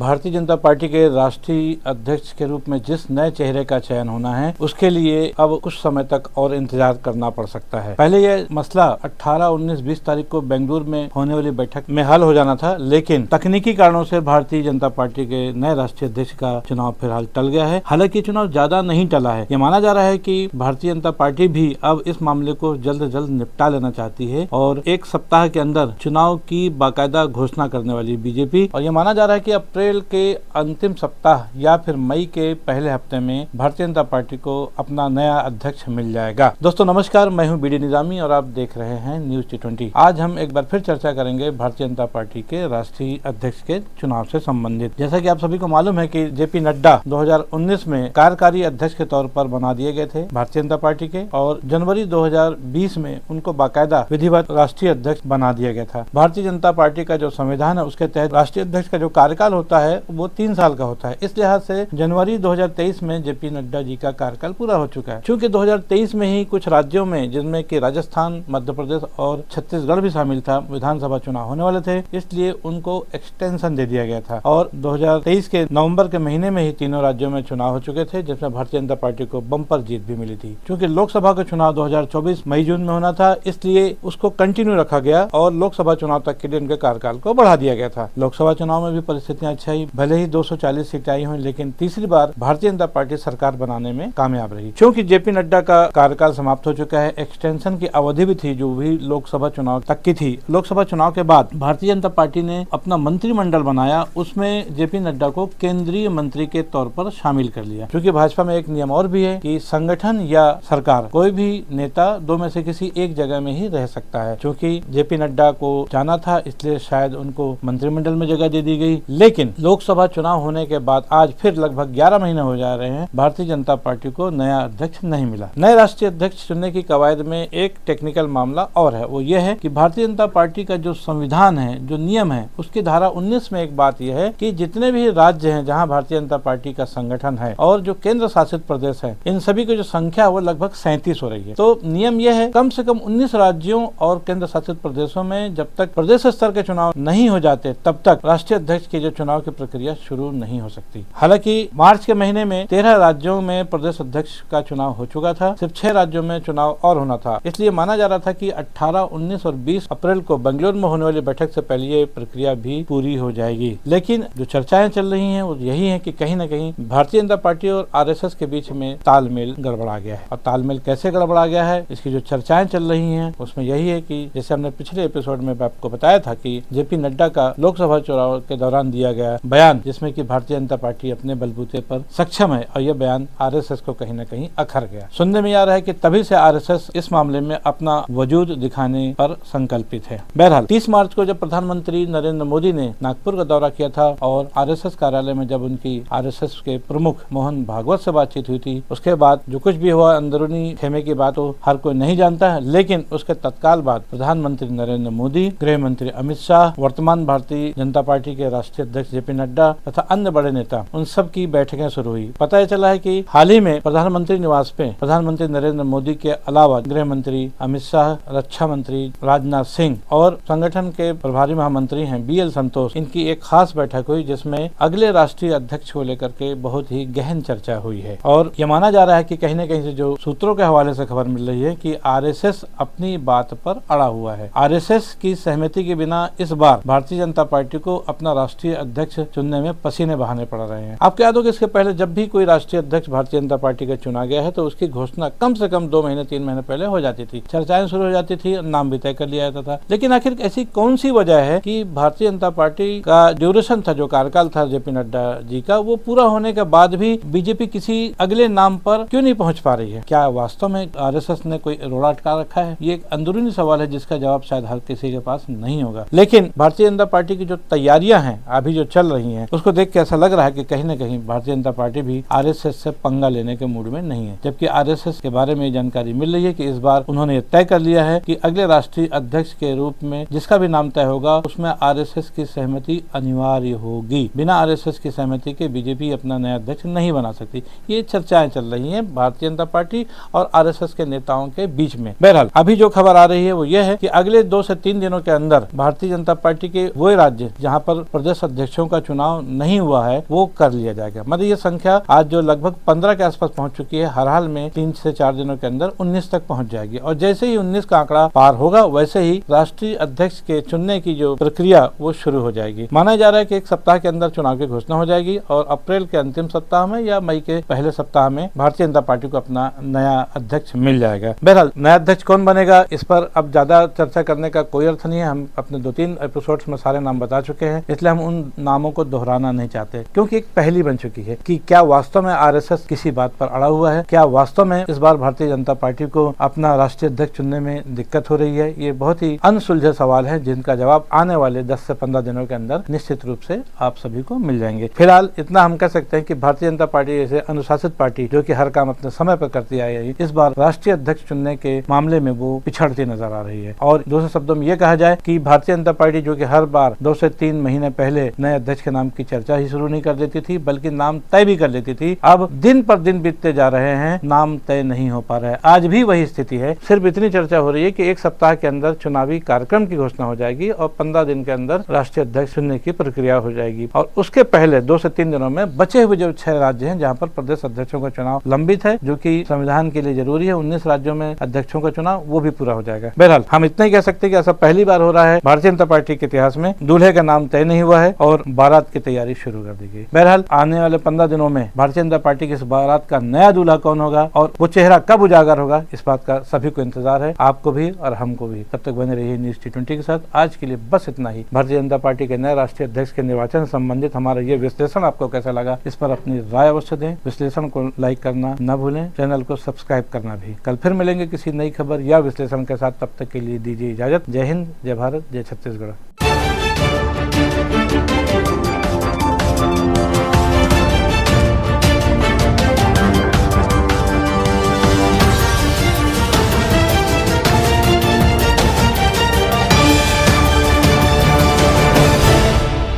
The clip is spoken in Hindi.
भारतीय जनता पार्टी के राष्ट्रीय अध्यक्ष के रूप में जिस नए चेहरे का चयन होना है उसके लिए अब कुछ समय तक और इंतजार करना पड़ सकता है। पहले यह मसला 18, 19, 20 तारीख को बेंगलुरु में होने वाली बैठक में हल हो जाना था, लेकिन तकनीकी कारणों से भारतीय जनता पार्टी के नए राष्ट्रीय अध्यक्ष का चुनाव फिलहाल टल गया है। हालांकि चुनाव ज्यादा नहीं टला है। ये माना जा रहा है कि भारतीय जनता पार्टी भी अब इस मामले को जल्द से जल्द निपटा लेना चाहती है और एक सप्ताह के अंदर चुनाव की बाकायदा घोषणा करने वाली बीजेपी। और ये माना जा रहा है कि अप्रैल के अंतिम सप्ताह या फिर मई के पहले हफ्ते में भारतीय जनता पार्टी को अपना नया अध्यक्ष मिल जाएगा। दोस्तों नमस्कार, मैं हूं बीडी निजामी और आप देख रहे हैं न्यूज T20। आज हम एक बार फिर चर्चा करेंगे भारतीय जनता पार्टी के राष्ट्रीय अध्यक्ष के चुनाव से संबंधित। जैसा कि आप सभी को मालूम है कि जेपी नड्डा 2019 में कार्यकारी अध्यक्ष के तौर पर बना दिए गए थे भारतीय जनता पार्टी के, और जनवरी 2020 में उनको बाकायदा विधिवत राष्ट्रीय अध्यक्ष बना दिया गया था। भारतीय जनता पार्टी का जो संविधान है उसके तहत राष्ट्रीय अध्यक्ष का जो कार्यकाल होता है वो 3 साल का होता है। इस लिहाज से जनवरी 2023 में जेपी नड्डा जी का कार्यकाल पूरा हो चुका है। चूंकि 2023 में ही कुछ राज्यों में, जिनमें कि राजस्थान, मध्य प्रदेश और छत्तीसगढ़ भी शामिल था, विधानसभा चुनाव होने वाले थे, इसलिए उनको एक्सटेंशन दे दिया गया था। और 2023 के नवंबर के महीने में ही तीनों राज्यों में चुनाव हो चुके थे, जिसमें भारतीय जनता पार्टी को बम्पर जीत भी मिली थी। क्योंकि लोकसभा का चुनाव 2024 मई जून में होना था, इसलिए उसको कंटिन्यू रखा गया और लोकसभा चुनाव तक के लिए उनके कार्यकाल को बढ़ा दिया गया था। लोकसभा चुनाव में भी परिस्थितियां अच्छा ही, भले ही 240 सीटें आई हुई, लेकिन तीसरी बार भारतीय जनता पार्टी सरकार बनाने में कामयाब रही। क्योंकि जेपी नड्डा का कार्यकाल समाप्त हो चुका है, एक्सटेंशन की अवधि भी थी जो भी लोकसभा चुनाव तक की थी। लोकसभा चुनाव के बाद भारतीय जनता पार्टी ने अपना मंत्रिमंडल बनाया, उसमें जेपी नड्डा को केंद्रीय मंत्री के तौर पर शामिल कर लिया। क्योंकि भाजपा में एक नियम और भी है कि संगठन या सरकार, कोई भी नेता दो में से किसी एक जगह में ही रह सकता है। क्योंकि जेपी नड्डा को जाना था, इसलिए शायद उनको मंत्रिमंडल में जगह दे दी गई। लेकिन लोकसभा चुनाव होने के बाद आज फिर लगभग 11 महीने हो जा रहे हैं, भारतीय जनता पार्टी को नया अध्यक्ष नहीं मिला। नए राष्ट्रीय अध्यक्ष चुनने की कवायद में एक टेक्निकल मामला और है, वो ये है कि भारतीय जनता पार्टी का जो संविधान है, जो नियम है, उसकी धारा 19 में एक बात यह है कि जितने भी राज्य हैं जहां भारतीय जनता पार्टी का संगठन है और जो केंद्र शासित प्रदेश है, इन सभी की जो संख्या है वो लगभग 37 हो रही है। तो नियम यह है, कम से कम 19 राज्यों और केंद्र शासित प्रदेशों में जब तक प्रदेश स्तर के चुनाव नहीं हो जाते तब तक राष्ट्रीय अध्यक्ष की जो चुनाव की प्रक्रिया शुरू नहीं हो सकती। हालांकि मार्च के महीने में 13 राज्यों में प्रदेश अध्यक्ष का चुनाव हो चुका था, सिर्फ 6 राज्यों में चुनाव और होना था। इसलिए माना जा रहा था कि 18, 19 और 20 अप्रैल को बेंगलुरु में होने वाली बैठक से पहले ये प्रक्रिया भी पूरी हो जाएगी। लेकिन जो चर्चाएं चल रही हैं वो यही है कि कहीं न कहीं भारतीय जनता पार्टी और आरएसएस के बीच में तालमेल गड़बड़ा गया है। और तालमेल कैसे गड़बड़ा गया है, इसकी जो चर्चाएं चल रही हैं उसमें यही है कि जैसे हमने पिछले एपिसोड में आपको बताया था कि जेपी नड्डा का लोकसभा चुनाव के दौरान दिया गया बयान, जिसमें कि भारतीय जनता पार्टी अपने बलबूते पर सक्षम है, और यह बयान आरएसएस को कहीं न कहीं अखर गया। सुनने में आ रहा है कि तभी से आरएसएस इस मामले में अपना वजूद दिखाने पर संकल्पित है। बहरहाल 30 मार्च को जब प्रधानमंत्री नरेंद्र मोदी ने नागपुर का दौरा किया था और आरएसएस कार्यालय में जब उनकी आरएसएस के प्रमुख मोहन भागवत से बातचीत हुई थी, उसके बाद जो कुछ भी हुआ अंदरूनी खेमे की बात हो हर कोई नहीं जानता है, लेकिन उसके तत्काल बाद प्रधानमंत्री नरेंद्र मोदी, गृह मंत्री अमित शाह, वर्तमान भारतीय जनता पार्टी के राष्ट्रीय अध्यक्ष जेपी नड्डा तथा अन्य बड़े नेता, उन सब की बैठकें शुरू हुई। पता चला है कि हाल ही में प्रधानमंत्री निवास पे प्रधानमंत्री नरेंद्र मोदी के अलावा गृह मंत्री अमित शाह, रक्षा मंत्री राजनाथ सिंह और संगठन के प्रभारी महामंत्री हैं BL संतोष, इनकी एक खास बैठक हुई जिसमें अगले राष्ट्रीय अध्यक्ष को लेकर के बहुत ही गहन चर्चा हुई है। और यह माना जा रहा है कि कहीं न कहीं से जो सूत्रों के हवाले से खबर मिल रही है कि आरएसएस अपनी बात पर अड़ा हुआ है। आरएसएस की सहमति के बिना इस बार भारतीय जनता पार्टी को अपना राष्ट्रीय अध्यक्ष चुनने में पसीने बहाने पड़ रहे हैं। आपको याद होगा इसके पहले जब भी कोई राष्ट्रीय अध्यक्ष भारतीय जनता पार्टी का चुना गया है तो उसकी घोषणा कम से कम 2 महीने 3 महीने पहले हो जाती थी, चर्चाएं शुरू हो जाती थी, नाम भी तय कर लिया जाता था। लेकिन आखिर ऐसी कौन सी वजह है कि भारतीय जनता पार्टी का ड्यूरेशन था, जो कार्यकाल था जेपी नड्डा जी का, वो पूरा होने के बाद भी बीजेपी किसी अगले नाम पर क्यों नहीं पहुंच पा रही है? क्या वास्तव में आरएसएस ने कोई रोड़ा अटका रखा है? ये एक अंदरूनी सवाल है जिसका जवाब शायद हर किसी के पास नहीं होगा। लेकिन भारतीय जनता पार्टी की जो तैयारियां हैं अभी जो चल रही हैं, उसको देख के ऐसा लग रहा है कि कहीं न कहीं भारतीय जनता पार्टी भी आरएसएस से पंगा लेने के मूड में नहीं है। जबकि आरएसएस के बारे में जानकारी मिल रही है कि इस बार उन्होंने तय कर लिया है कि अगले राष्ट्रीय अध्यक्ष के रूप में जिसका भी नाम तय होगा उसमें आरएसएस की सहमति अनिवार्य होगी। बिना आरएसएस की सहमति के बीजेपी अपना नया अध्यक्ष नहीं बना सकती। ये चर्चाएं चल रही हैं भारतीय जनता पार्टी और आरएसएस के नेताओं के बीच में। बहरहाल अभी जो खबर आ रही है वो ये है कि अगले 2 से 3 दिनों के अंदर भारतीय जनता पार्टी के वो राज्य जहां पर प्रदेश अध्यक्षों का चुनाव नहीं हुआ है वो कर लिया जाएगा। मतलब ये संख्या आज जो लगभग 15 के आसपास पहुंच चुकी है, हर हाल में 3 से 4 दिनों के अंदर 19 तक पहुंच जाएगी। और जैसे ही 19 का आंकड़ा पार होगा वैसे ही राष्ट्रीय अध्यक्ष के चुनने की जो प्रक्रिया वो शुरू हो जाएगी। माना जा रहा है कि एक सप्ताह के अंदर चुनाव की घोषणा हो जाएगी और अप्रैल के अंतिम सप्ताह में या मई के पहले सप्ताह में भारतीय जनता पार्टी को अपना नया अध्यक्ष मिल जाएगा। बहरहाल नया अध्यक्ष कौन बनेगा इस पर अब ज्यादा चर्चा करने का कोई अर्थ नहीं है। हम अपने 2-3 एपिसोड्स में सारे नाम बता चुके हैं, इसलिए हम उन नामों को दोहराना नहीं चाहते, क्योंकि एक पहली बन चुकी है कि क्या वास्तव में आरएसएस किसी बात पर अड़ा हुआ है, क्या वास्तव में इस बार भारतीय जनता पार्टी को अपना राष्ट्रीय अध्यक्ष चुनने में दिक्कत हो रही है। ये बहुत ही अनसुलझे सवाल है जिनका जवाब आने वाले 10 से 15 दिनों के अंदर निश्चित रूप से आप सभी को मिल जाएंगे। फिलहाल इतना हम कह सकते हैं कि भारतीय जनता पार्टी जैसे अनुशासित पार्टी जो कि हर काम अपने समय पर करती आई है, इस बार राष्ट्रीय अध्यक्ष चुनने के मामले में वो पिछड़ती नजर आ रही है। और दूसरे शब्दों में ये कहा जाए कि भारतीय जनता पार्टी जो कि हर बार 2 से 3 महीने पहले नए अध्यक्ष के नाम की चर्चा ही शुरू नहीं कर देती थी, बल्कि नाम तय भी कर लेती थी, अब दिन पर दिन बीतते जा रहे हैं, नाम तय नहीं हो पा रहा है। आज भी वही स्थिति है, सिर्फ इतनी चर्चा हो रही है कि एक सप्ताह के अंदर चुनावी कार्यक्रम की घोषणा हो जाएगी और 15 दिन के अंदर राष्ट्रीय अध्यक्ष चुनने की प्रक्रिया हो जाएगी। और उसके पहले 2 से 3 दिनों में बचे हुए जो 6 राज्य हैं जहां पर प्रदेश अध्यक्षों का चुनाव लंबित है, जो कि संविधान के लिए जरूरी है, 19 राज्यों में अध्यक्षों का चुनाव वो भी पूरा हो जाएगा। बहरहाल हम इतना ही कह सकते हैं कि ऐसा पहली बार हो रहा है भारतीय जनता पार्टी के इतिहास में, दूल्हे का नाम तय नहीं हुआ है और बारात की तैयारी शुरू कर दी गई। बहरहाल आने वाले 15 दिनों में भारतीय जनता पार्टी की इस बारात का नया दूल्हा कौन होगा और वो चेहरा कब उजागर होगा, इस बात का सभी को इंतजार है, आपको भी और हमको भी। तब तक बने रहिए न्यूज़ T20 के साथ। आज के लिए बस इतना ही। भारतीय जनता पार्टी के नए राष्ट्रीय अध्यक्ष के निर्वाचन से संबंधित हमारा ये विश्लेषण आपको कैसा लगा, इस पर अपनी राय अवश्य दें। विश्लेषण को लाइक करना न भूलें, चैनल को सब्सक्राइब करना भी। कल फिर मिलेंगे किसी नई खबर या विश्लेषण के साथ, तब तक के लिए दीजिए इजाजत। जय हिंद, जय भारत, जय छत्तीसगढ़।